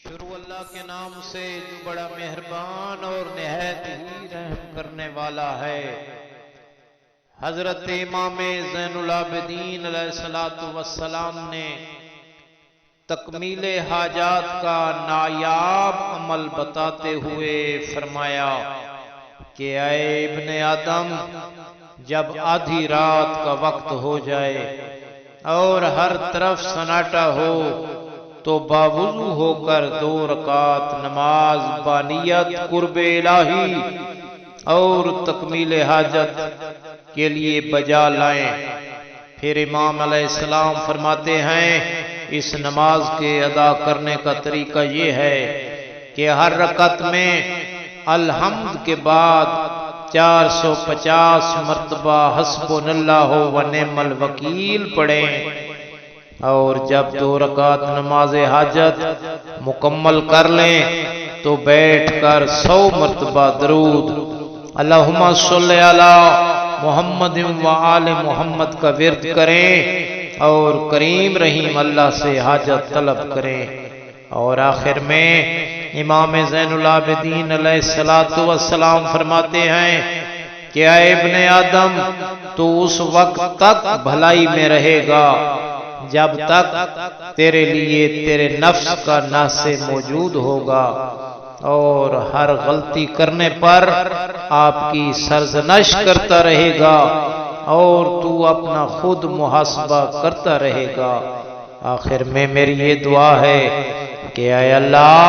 شروع اللہ کے نام سے جو بڑا مہربان اور نہایت ہی رحم کرنے والا ہے۔ حضرت امام زین العابدین علیہ السلام نے تکمیل حاجات کا نایاب عمل بتاتے ہوئے فرمایا کہ اے ابن آدم، جب آدھی رات کا وقت ہو جائے اور ہر طرف سناٹا ہو تو باوضو ہو کر 2 رکعت نماز بانیت قرب الہی اور تکمیل حاجت کے لیے بجا لائیں۔ پھر امام علیہ السلام فرماتے ہیں اس نماز کے ادا کرنے کا طریقہ یہ ہے کہ ہر رکعت میں الحمد کے بعد 450 مرتبہ حسبنا اللہ و نعم الوکیل پڑھیں، اور جب 2 رکعت نماز حاجت مکمل کر لیں تو بیٹھ کر 100 مرتبہ درود اللہم صلی علی محمد و آل محمد کا ورد کریں اور کریم رحیم اللہ سے حاجت طلب کریں۔ اور آخر میں امام زین العابدین علیہ السلام فرماتے ہیں کہ اے ابن آدم، تو اس وقت تک بھلائی میں رہے گا جب تک تیرے لیے تیرے نفس کا ناصح موجود ہوگا، اور ہر غلطی کرنے پر آپ کی سرزنش کرتا رہے گا اور تو اپنا خود محاسبہ کرتا رہے گا۔ آخر میں میری یہ دعا ہے کہ اے اللہ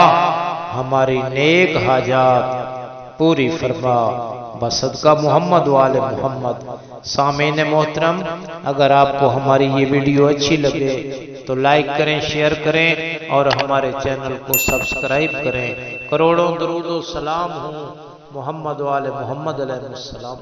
ہماری نیک حاجات پوری فرما بصدقہ محمد و آل محمد۔ سامعین محترم، اگر آپ کو ہماری یہ ویڈیو اچھی لگے تو لائک کریں، شیئر کریں اور ہمارے چینل کو سبسکرائب کریں۔ کروڑوں درود و سلام ہوں محمد و آل محمد علیہ السلام۔